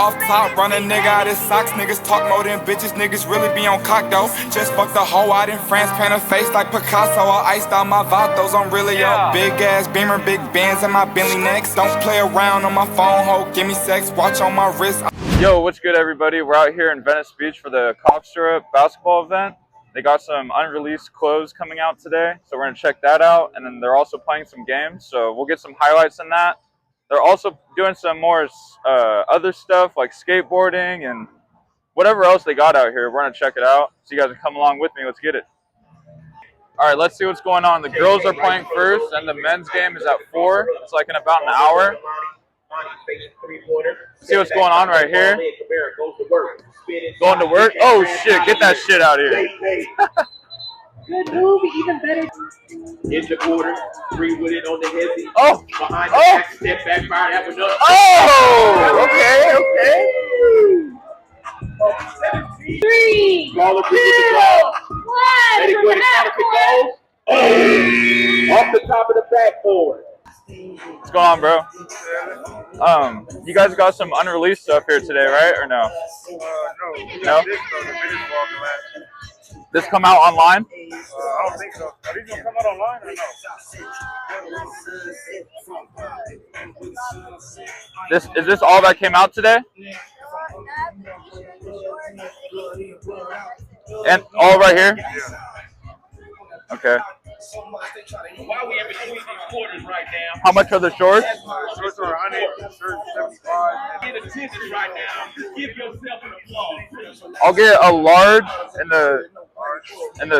off top, run a nigga out his socks. Niggas talk more than bitches, niggas really be on cock though. Just fucked a hoe out in France, paint her face like Picasso. I iced out my vatos, I'm really up. Big ass beamer, big bands in my Bentley necks. Don't play around on my phone, ho, give me sex, watch on my wrist. Yo, what's good everybody? We're out here in Venice Beach for the Cockstra basketball event. They got some unreleased clothes coming out today, so we're gonna check that out. And then they're also playing some games, so we'll get some highlights in that. They're also doing some more other stuff like skateboarding and whatever else they got out here. We're gonna check it out. So you guys can come along with me. Let's get it. All right, let's see what's going on. The girls are playing first, and the men's game is at 4. It's like in about an hour. See what's going on right here. Going to work? Oh shit! Get that shit out of here. Good move, even better. In the quarter, 3 with it on the heavy. Oh! Behind the back, step back, fire, that was up. Oh! Okay. 3. Ball up to the ball. 1. Let it go to counterfeit goals. Oh! Off the top of the backboard. What's going on, bro? You guys got some unreleased stuff here today, right? Or no? No. This come out online? I don't think so. Are these gonna come out online or no? Is this all that came out today? And all right here? Yeah. Okay. While we in between these quarters right now. How much are the shorts? Shorts are 100, shirts 75. Get attention right now. Just give yourself an applause. I'll get a large and the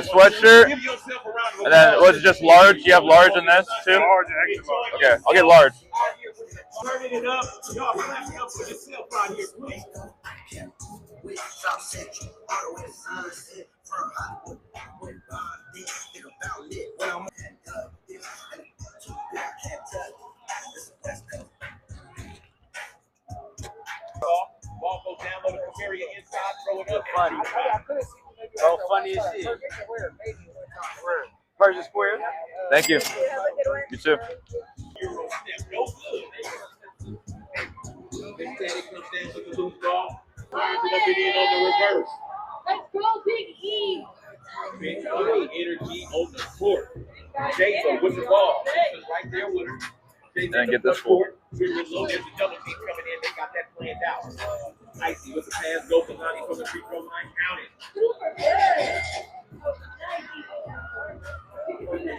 sweatshirt. Give yourself a round of And then applause. was it just large? You have large in this too? Large and extra large. Okay, I'll get large. Turning it up. Y'all clap it up for yourself out here, please. Ball goes down, low to Camaria inside, throw it up. Funny. Oh, funny as shit. Persian Square. Thank you. You too. Euro step, no good. Then Teddy comes down with the loose ball. Fires it up and in on the reverse. Let's go, Big E. Big energy on the court. Jason with the ball. Jason's right there with her. Jason And get the this full. There's a double team coming in. They got that planned out. Icy with the pass. Go for Lonnie from the free throw line. Count it. Super good.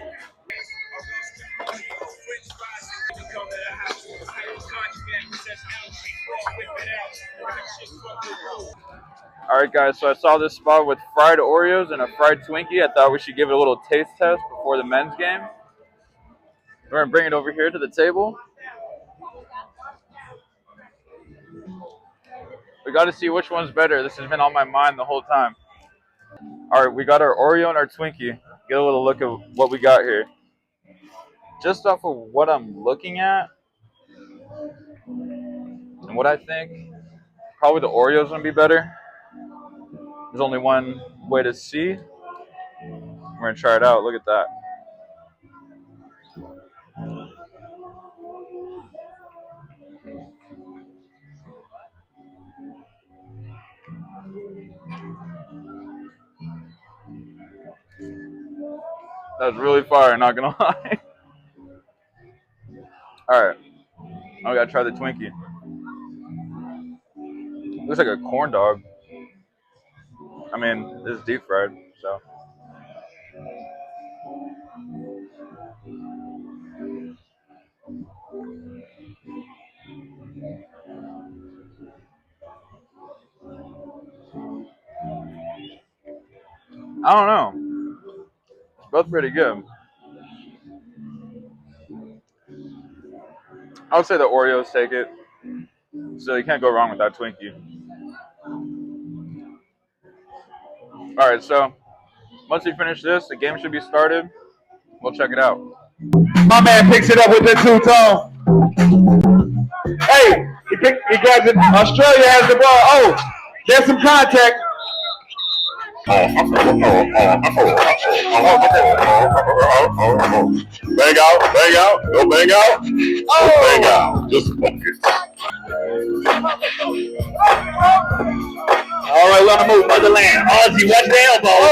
Alright guys, so I saw this spot with fried Oreos and a fried Twinkie. I thought we should give it a little taste test before the men's game. We're going to bring it over here to the table. We got to see which one's better. This has been on my mind the whole time. Alright, we got our Oreo and our Twinkie. Get a little look at what we got here. Just off of what I'm looking at and what I think, probably the Oreo's going to be better. There's only one way to see. We're going to try it out. Look at that. That was really fire, not going to lie. Alright. Now we got to try the Twinkie. Looks like a corn dog. I mean, this is deep fried, so. I don't know. It's both pretty good. I would say the Oreos take it. So you can't go wrong with that Twinkie. Alright, so once we finish this, the game should be started. We'll check it out. My man picks it up with the two-tone. Hey, he grabs it. Australia has the ball. Oh, there's some contact. Bang out, no bang out, bang out, just focus. All right, we're on the move, motherland. Ozzy, watch the elbow.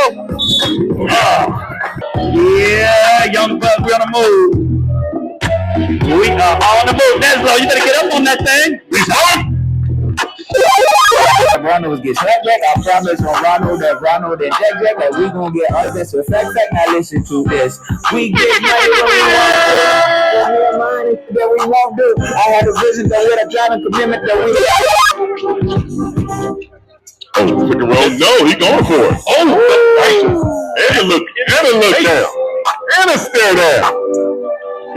Yeah, young buck, we're on the move. We are on the move. Neslo, you better get up on that thing. Ronald gets right back. I promise on Ronald and Jack that we gonna get all this effect. Now listen to this. We get money when we want to. Money that we won't do. I had a vision that we had a driving commitment that we. Oh, pick and roll. No, he going for it. Oh, and a look down. And a stare down.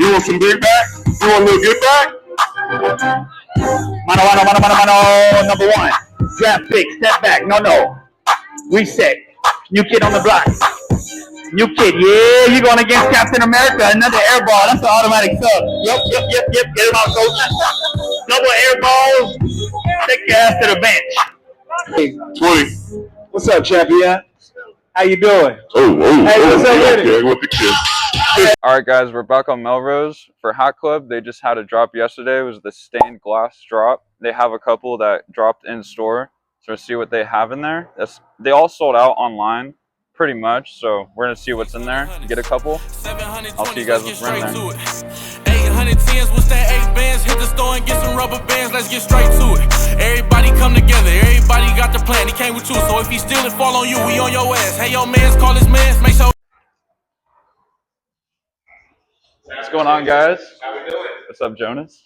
You want some big back? You want a little get back? Mano, number one. Draft pick, step back. No. Reset. New kid on the block. New kid. Yeah, you're going against Captain America. Another air ball. That's an automatic sub. Yep. Get him out, coach. Double air balls. Take your ass to the bench. Hey, 20. what's up, champion? How you doing? Hey, what's up with it? With the kid. All right, guys, we're back on Melrose for Hat Club. They just had a drop yesterday. It was the stained glass drop. They have a couple that dropped in store, so we'll see what they have in there. They all sold out online, pretty much. So we're gonna see what's in there. Get a couple. I'll see you guys what's in there. 810s, what's that 8 bands? Hit the store and get some rubber bands, let's get straight to it. Everybody come together, everybody got the plan, he came with you. So if he steal it, fall on you, we on your ass. Hey, yo, mans, call his mans, make sure. What's going on, guys? How we doing? What's up, Jonas?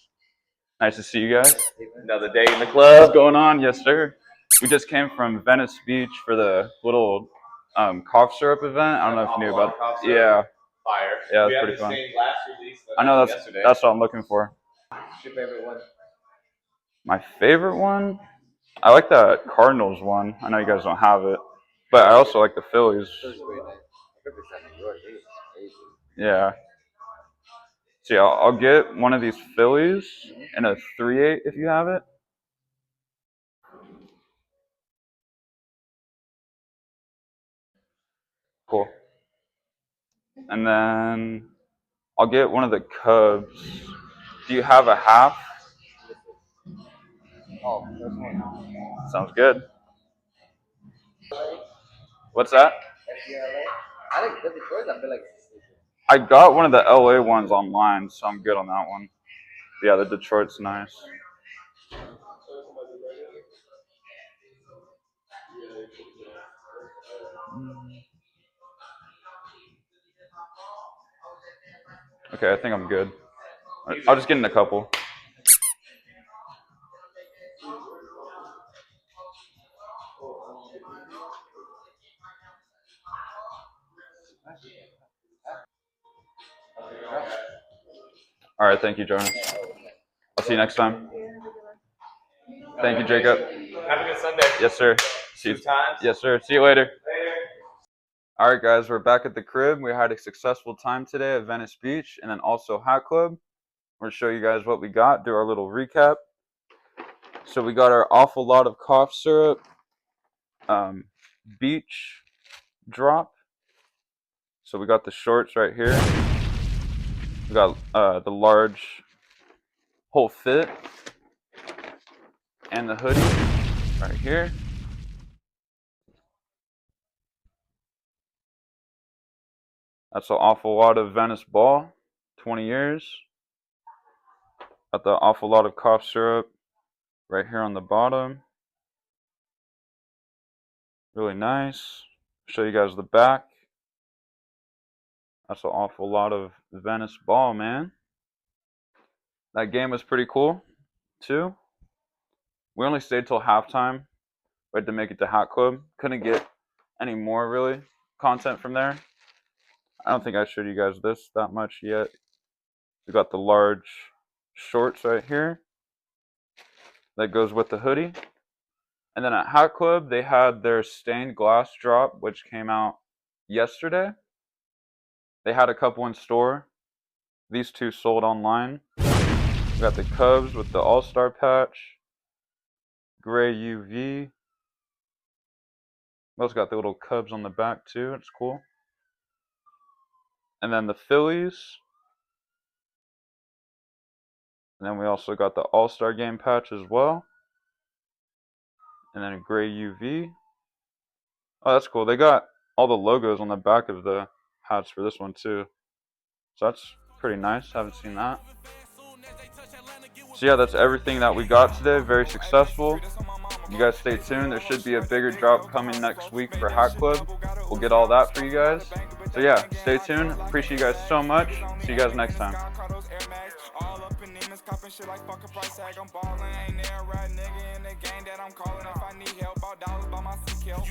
Nice to see you guys. Another day in the club. What's going on? Yes, sir. We just came from Venice Beach for the little cough syrup event. I don't know if you knew about it. Yeah. Fire. Yeah, it's pretty fun. Glass release I know that's what I'm looking for. What's your favorite one? My favorite one? I like the Cardinals one. I know you guys don't have it, but I also like the Phillies. Yeah. See, I'll get one of these Phillies and a 3-8 if you have it. Cool. And then I'll get one of the Cubs. Do you have a half? Sounds good. What's that? I got one of the LA ones online, so I'm good on that one. Yeah, the Detroit's nice. Okay, I think I'm good. I'll just get in a couple. All right, thank you, Jonas. I'll see you next time. Thank you, Jacob. Have a good Sunday. Yes, sir. See you. Yes, sir. See you later. All right, guys, we're back at the crib. We had a successful time today at Venice Beach and then also Hat Club. We're going to show you guys what we got, do our little recap. So we got our awful lot of cough syrup, beach drop. So we got the shorts right here. We got the large whole fit and the hoodie right here. That's an awful lot of Venice Ball, 20 years. Got the awful lot of cough syrup right here on the bottom. Really nice. Show you guys the back. That's an awful lot of Venice Ball, man. That game was pretty cool, too. We only stayed till halftime. We had to make it to Hat Club. Couldn't get any more, really, content from there. I don't think I showed you guys this that much yet. We got the large shorts right here. That goes with the hoodie. And then at Hat Club, they had their stained glass drop, which came out yesterday. They had a couple in store. These two sold online. We got the Cubs with the All-Star patch. Gray UV. We also got the little Cubs on the back too. It's cool. And then the Phillies. And then we also got the All-Star game patch as well. and then a gray UV. Oh, that's cool. They got all the logos on the back of the hats for this one too. So that's pretty nice. Haven't seen that. So yeah, that's everything that we got today. Very successful. You guys stay tuned. There should be a bigger drop coming next week for Hat Club. We'll get all that for you guys. So yeah, stay tuned. Appreciate you guys so much. See you guys next time. Copping shit like fuck a price tag, I'm ballin'. Ain't there a right nigga in the game that I'm calling. If I need help, $1 by my CKL.